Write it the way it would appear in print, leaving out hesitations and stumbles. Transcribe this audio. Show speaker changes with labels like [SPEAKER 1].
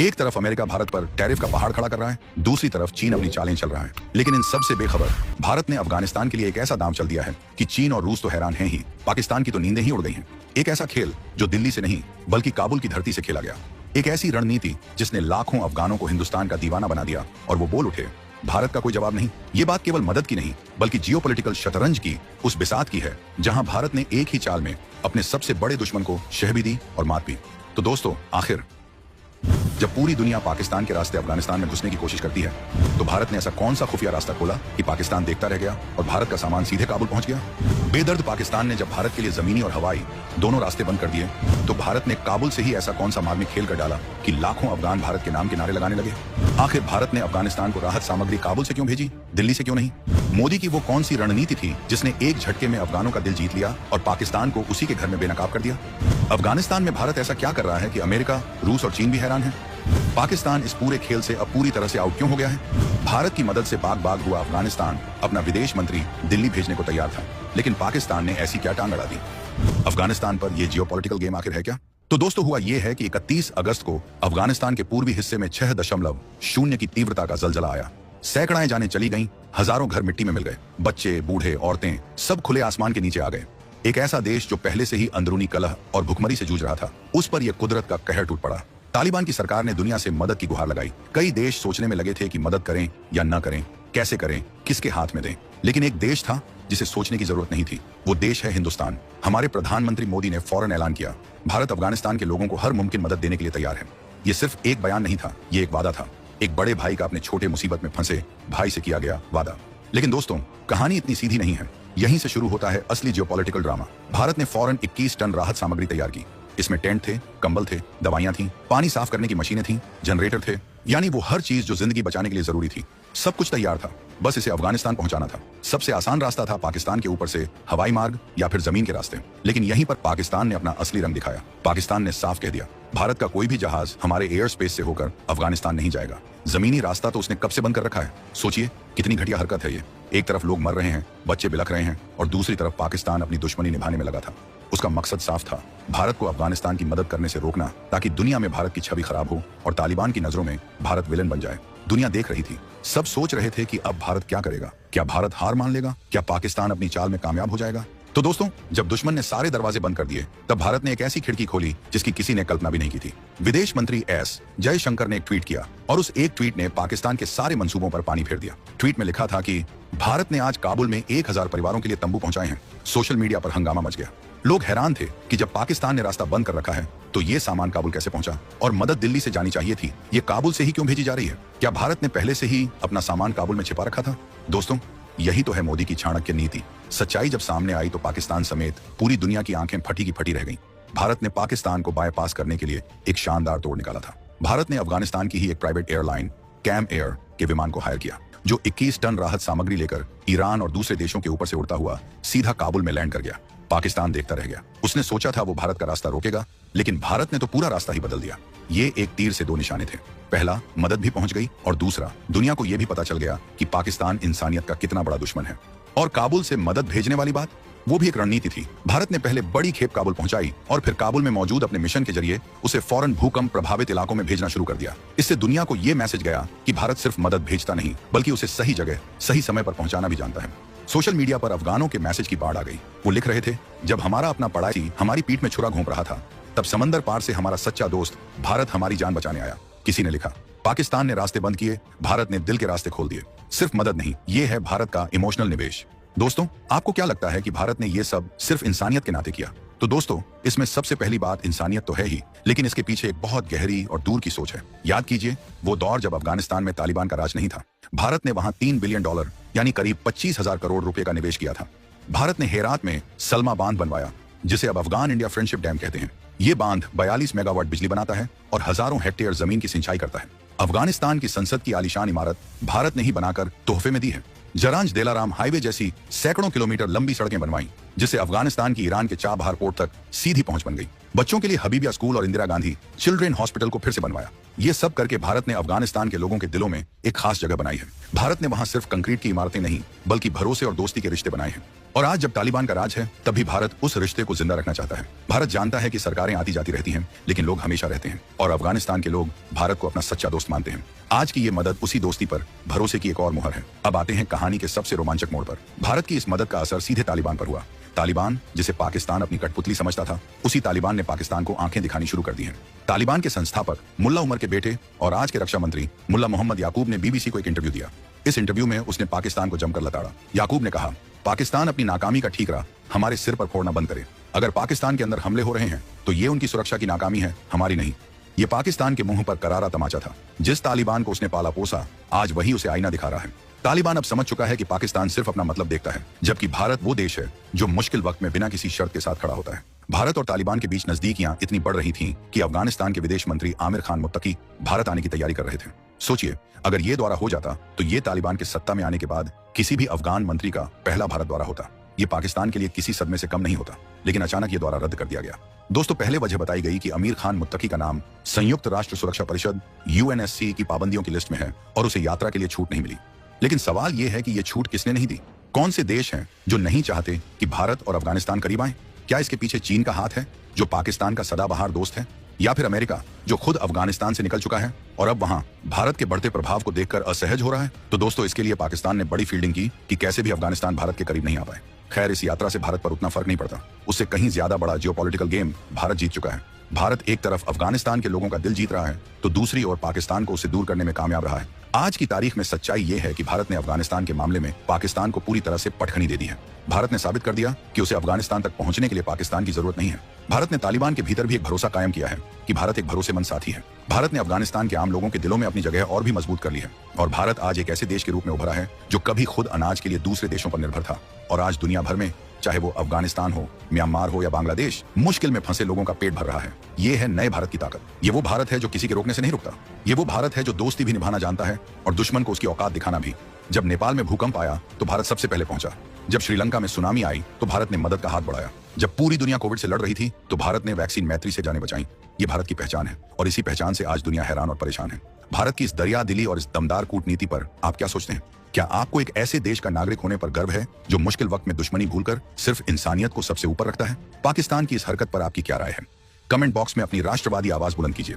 [SPEAKER 1] एक तरफ अमेरिका भारत पर टैरिफ का पहाड़ खड़ा कर रहा है, दूसरी तरफ चीन अपनी चालें चल रहा है। लेकिन इन सब से बेखबर भारत ने अफगानिस्तान के लिए एक ऐसा दांव चल दिया है कि चीन और रूस तो हैरान हैं ही, पाकिस्तान की तो नींदें ही उड़ गई हैं। एक ऐसा खेल जो दिल्ली से नहीं बल्कि काबुल की धरती से खेला गया। एक ऐसी रणनीति जिसने लाखों अफगानों को हिंदुस्तान का दीवाना बना दिया और वो बोल उठे, भारत का कोई जवाब नहीं। ये बात केवल मदद की नहीं बल्कि जियोपॉलिटिकल शतरंज की उस बिसात की है जहां भारत ने एक ही चाल में अपने सबसे बड़े दुश्मन को शह भी दी और मात भी। तो दोस्तों, आखिर जब पूरी दुनिया पाकिस्तान के रास्ते अफगानिस्तान में घुसने की कोशिश करती है, तो भारत ने ऐसा कौन सा खुफिया रास्ता खोला कि पाकिस्तान देखता रह गया और भारत का सामान सीधे काबुल पहुंच गया। बेदर्द पाकिस्तान ने जब भारत के लिए जमीनी और हवाई दोनों रास्ते बंद कर दिए, तो भारत ने काबुल से ही ऐसा कौन सा मार्मिक खेल कर डाला कि लाखों अफगान भारत के नाम के नारे लगाने लगे। आखिर भारत ने अफगानिस्तान को राहत सामग्री काबुल से क्यों भेजी, दिल्ली से क्यों नहीं? मोदी की वो कौन सी रणनीति थी जिसने एक झटके में अफगानों का दिल जीत लिया और पाकिस्तान को उसी के घर में बेनकाब कर दिया? अफगानिस्तान में भारत ऐसा क्या कर रहा है कि अमेरिका, रूस और चीन भी हैरान है? पाकिस्तान इस पूरे खेल से अब पूरी तरह से आउट क्यों हो गया है? भारत की मदद से बाग बाग हुआ अफगानिस्तान अपना विदेश मंत्री दिल्ली भेजने को तैयार था, लेकिन पाकिस्तान ने ऐसी क्या टांग अड़ा दी? अफगानिस्तान पर यह जियोपॉलिटिकल गेम आखिर है क्या? तो दोस्तों, हुआ यह है कि 31 अगस्त को अफगानिस्तान के पूर्वी हिस्से में 6.0 की तीव्रता का जलजला आया। सैकड़ाएं जानें चली गईं, हजारों घर मिट्टी में मिल गए, बच्चे, बूढ़े, औरतें सब खुले आसमान के नीचे आ गए। एक ऐसा देश जो पहले से ही अंदरूनी कलह और भुखमरी से जूझ रहा था, उस पर यह कुदरत का कहर टूट पड़ा। तालिबान की सरकार ने दुनिया से मदद की गुहार लगाई। कई देश सोचने में लगे थे कि मदद करें या न करें, कैसे करें, किसके हाथ में दें। लेकिन एक देश था जिसे सोचने की जरूरत नहीं थी। वो देश है हिंदुस्तान। हमारे प्रधानमंत्री मोदी ने फौरन ऐलान किया, भारत अफगानिस्तान के लोगों को हर मुमकिन मदद देने के लिए तैयार है। ये सिर्फ एक बयान नहीं था, ये एक वादा था। एक बड़े भाई का अपने छोटे मुसीबत में फंसे भाई से किया गया वादा। लेकिन दोस्तों, कहानी इतनी सीधी नहीं है। यहीं से शुरू होता है असली जियोपॉलिटिकल ड्रामा। भारत ने फौरन 21 टन राहत सामग्री तैयार की। इसमें टेंट थे, कंबल थे, दवाइयां थीं, पानी साफ करने की मशीनें थीं, जनरेटर थे, यानी वो हर चीज जो जिंदगी बचाने के लिए जरूरी थी। सब कुछ तैयार था, बस इसे अफगानिस्तान पहुंचाना था। सबसे आसान रास्ता था पाकिस्तान के ऊपर से हवाई मार्ग या फिर जमीन के रास्ते। लेकिन यहीं पर पाकिस्तान ने अपना असली रंग दिखाया। पाकिस्तान ने साफ कह दिया, भारत का कोई भी जहाज हमारे एयर स्पेस से होकर अफगानिस्तान नहीं जाएगा। जमीनी रास्ता तो उसने कब से बंद कर रखा है। सोचिए कितनी घटिया हरकत है ये। एक तरफ लोग मर रहे हैं, बच्चे बिलख रहे हैं, और दूसरी तरफ पाकिस्तान अपनी दुश्मनी निभाने में लगा था। उसका मकसद साफ था, भारत को अफगानिस्तान की मदद करने से रोकना, ताकि दुनिया में भारत की छवि खराब हो और तालिबान की नजरों में भारत विलन बन जाए। दुनिया देख रही थी, सब सोच रहे थे कि अब भारत क्या करेगा। क्या भारत हार मान लेगा? क्या पाकिस्तान अपनी चाल में कामयाब हो जाएगा? तो दोस्तों, जब दुश्मन ने सारे दरवाजे बंद कर दिए, तब भारत ने एक ऐसी खिड़की खोली जिसकी किसी ने कल्पना भी नहीं की थी। विदेश मंत्री एस जयशंकर ने एक ट्वीट किया और उस एक ट्वीट ने पाकिस्तान के सारे मंसूबों पर पानी फेर दिया। ट्वीट में लिखा था कि भारत ने आज काबुल में 1000 परिवारों के लिए तंबू पहुंचाए हैं। सोशल मीडिया पर हंगामा मच गया। लोग हैरान थे कि जब पाकिस्तान ने रास्ता बंद कर रखा है, तो ये सामान काबुल कैसे पहुंचा? और मदद दिल्ली से जानी चाहिए थी, ये काबुल से ही क्यों भेजी जा रही है? क्या भारत ने पहले से ही अपना सामान काबुल में छिपा रखा था? दोस्तों, यही तो है मोदी की चाणक्य नीति। सच्चाई जब सामने आई तो पाकिस्तान समेत पूरी दुनिया की आंखें फटी की फटी रह गईं। भारत ने पाकिस्तान को बायपास करने के लिए एक शानदार तोड़ निकाला था। भारत ने अफगानिस्तान की ही एक प्राइवेट एयरलाइन कैम एयर के विमान को हायर किया, जो 21 टन राहत सामग्री लेकर ईरान और दूसरे देशों के ऊपर से उड़ता हुआ सीधा काबुल में लैंड कर गया। पाकिस्तान देखता रह गया। उसने सोचा था वो भारत का रास्ता रोकेगा, लेकिन भारत ने तो पूरा रास्ता ही बदल दिया। ये एक तीर से दो निशाने थे। पहला, मदद भी पहुंच गई, और दूसरा, दुनिया को यह भी पता चल गया कि पाकिस्तान इंसानियत का कितना बड़ा दुश्मन है। और काबुल से मदद भेजने वाली बात, वो भी एक रणनीति थी। भारत ने पहले बड़ी खेप काबुल पहुंचाई और फिर काबुल में मौजूद अपने मिशन के जरिए उसे फौरन भूकंप प्रभावित इलाकों में भेजना शुरू कर दिया। इससे दुनिया को यह मैसेज गया कि भारत सिर्फ मदद भेजता नहीं, बल्कि उसे सही जगह सही समय पर पहुंचाना भी जानता है। सोशल मीडिया पर अफगानों के मैसेज की बाढ़ आ गई। वो लिख रहे थे, जब हमारा अपना पड़ासी हमारी पीठ में छुरा घोंप रहा था, तब समंदर पार से हमारा सच्चा दोस्त भारत हमारी जान बचाने आया। किसी ने लिखा, पाकिस्तान ने रास्ते बंद किए, भारत ने दिल के रास्ते खोल दिए। सिर्फ मदद नहीं, ये है भारत का इमोशनल निवेश। दोस्तों, आपको क्या लगता है कि भारत ने ये सब सिर्फ इंसानियत के नाते किया? तो दोस्तों, इसमें सबसे पहली बात इंसानियत तो है ही, लेकिन इसके पीछे एक बहुत गहरी और दूर की सोच है। याद कीजिए वो दौर जब अफगानिस्तान में तालिबान का राज नहीं था। भारत ने वहां $3 बिलियन यानी करीब 25,000 करोड़ रुपए का निवेश किया था। भारत ने हेरात में सलमा बांध बनवाया, जिसे अब अफगान इंडिया फ्रेंडशिप डैम कहते हैं। ये बांध 42 मेगावाट बिजली बनाता है और हजारों हेक्टेयर जमीन की सिंचाई करता है। अफगानिस्तान की संसद की आलीशान इमारत भारत ने ही बनाकर तोहफे में दी है। जरांज देलाराम हाईवे जैसी सैकड़ों किलोमीटर लंबी सड़कें बनवाई। जिससे अफगानिस्तान की ईरान के चाबहार पोर्ट तक सीधी पहुंच बन गई। बच्चों के लिए हबीबिया स्कूल और इंदिरा गांधी चिल्ड्रेन हॉस्पिटल को फिर से बनवाया। ये सब करके भारत ने अफगानिस्तान के लोगों के दिलों में एक खास जगह बनाई है। भारत ने वहां सिर्फ कंक्रीट की इमारतें नहीं, बल्कि भरोसे और दोस्ती के रिश्ते बनाए हैं। और आज जब तालिबान का राज है, तब भी भारत उस रिश्ते को जिंदा रखना चाहता है। भारत जानता है कि सरकारें आती जाती रहती हैं, लेकिन लोग हमेशा रहते हैं, और अफगानिस्तान के लोग भारत को अपना सच्चा दोस्त मानते हैं। आज की ये मदद उसी दोस्ती पर भरोसे की एक और मुहर है। अब आते हैं कहानी के सबसे रोमांचक मोड़ पर। भारत की इस मदद का असर सीधे तालिबान पर हुआ। तालिबान, जिसे पाकिस्तान अपनी कठपुतली समझता था, उसी तालिबान ने पाकिस्तान को आंखें दिखानी शुरू कर दी हैं। तालिबान के संस्थापक मुल्ला उमर के बेटे और आज के रक्षा मंत्री मुल्ला मोहम्मद याकूब ने बीबीसी को एक इंटरव्यू दिया। इस इंटरव्यू में उसने पाकिस्तान को जमकर लताड़ा। याकूब ने कहा, पाकिस्तान अपनी नाकामी का ठीकरा हमारे सिर पर फोड़ना बंद करे। अगर पाकिस्तान के अंदर हमले हो रहे हैं, तो ये उनकी सुरक्षा की नाकामी है, हमारी नहीं। ये पाकिस्तान के मुंह पर करारा तमाचा था। जिस तालिबान को उसने पाला पोसा, आज वही उसे आईना दिखा रहा है। तालिबान अब समझ चुका है कि पाकिस्तान सिर्फ अपना मतलब देखता है, जबकि भारत वो देश है जो मुश्किल वक्त में बिना किसी शर्त के साथ खड़ा होता है। भारत और तालिबान के बीच नजदीकियां इतनी बढ़ रही थीं कि अफगानिस्तान के विदेश मंत्री आमिर खान मुत्तकी भारत आने की तैयारी कर रहे थे। सोचिए, अगर ये दौरा हो जाता तो ये तालिबान के सत्ता में आने के बाद किसी भी अफगान मंत्री का पहला भारत दौरा होता। ये पाकिस्तान के लिए किसी सदमे से कम नहीं होता, लेकिन अचानक ये दौरा रद्द कर दिया गया। दोस्तों, पहले वजह बताई गई कि आमिर खान मुत्तकी का नाम संयुक्त राष्ट्र सुरक्षा परिषद UNSC की पाबंदियों की लिस्ट में है और उसे यात्रा के लिए छूट नहीं मिली। लेकिन सवाल यह है कि यह छूट किसने नहीं दी? कौन से देश हैं जो नहीं चाहते कि भारत और अफगानिस्तान करीब आए? क्या इसके पीछे चीन का हाथ है, जो पाकिस्तान का सदाबहार दोस्त है, या फिर अमेरिका, जो खुद अफगानिस्तान से निकल चुका है और अब वहां भारत के बढ़ते प्रभाव को देखकर असहज हो रहा है? तो दोस्तों, इसके लिए पाकिस्तान ने बड़ी फील्डिंग की कि कैसे भी अफगानिस्तान भारत के करीब नहीं आ पाए। खैर, इस यात्रा से भारत पर उतना फर्क नहीं पड़ता। उससे कहीं ज्यादा बड़ा जियोपॉलिटिकल गेम भारत जीत चुका है। भारत एक तरफ अफगानिस्तान के लोगों का दिल जीत रहा है, तो दूसरी ओर पाकिस्तान को उससे दूर करने में कामयाब रहा है। आज की तारीख में सच्चाई यह है कि भारत ने अफगानिस्तान के मामले में पाकिस्तान को पूरी तरह से पटखनी दे दी है। भारत ने साबित कर दिया कि उसे अफगानिस्तान तक पहुंचने के लिए पाकिस्तान की जरूरत नहीं है। भारत ने तालिबान के भीतर भी एक भरोसा कायम किया है कि भारत एक भरोसेमंद साथी है। भारत ने अफगानिस्तान के आम लोगों के दिलों में अपनी जगह और भी मजबूत कर ली है। और भारत आज एक ऐसे देश के रूप में उभरा है जो कभी खुद अनाज के लिए दूसरे देशों पर निर्भर था, और आज दुनिया भर में, चाहे वो अफगानिस्तान हो, म्यांमार हो या बांग्लादेश, मुश्किल में फंसे लोगों का पेट भर रहा है। ये है नए भारत की ताकत। ये वो भारत है जो किसी के रोकने से नहीं रुकता। ये वो भारत है जो दोस्ती भी निभाना जानता है और दुश्मन को उसकी औकात दिखाना भी। जब नेपाल में भूकंप आया तो भारत सबसे पहले पहुंचा। जब श्रीलंका में सुनामी आई तो भारत ने मदद का हाथ बढ़ाया। जब पूरी दुनिया कोविड से लड़ रही थी तो भारत ने वैक्सीन मैत्री से जाने बचाई। ये भारत की पहचान है, और इसी पहचान से आज दुनिया हैरान और परेशान है। भारत की इस दरिया दिली और इस दमदार कूटनीति पर आप क्या सोचते हैं? क्या आपको एक ऐसे देश का नागरिक होने पर गर्व है जो मुश्किल वक्त में दुश्मनी भूलकर सिर्फ इंसानियत को सबसे ऊपर रखता है? पाकिस्तान की इस हरकत पर आपकी क्या राय है? कमेंट बॉक्स में अपनी राष्ट्रवादी आवाज बुलंद कीजिए।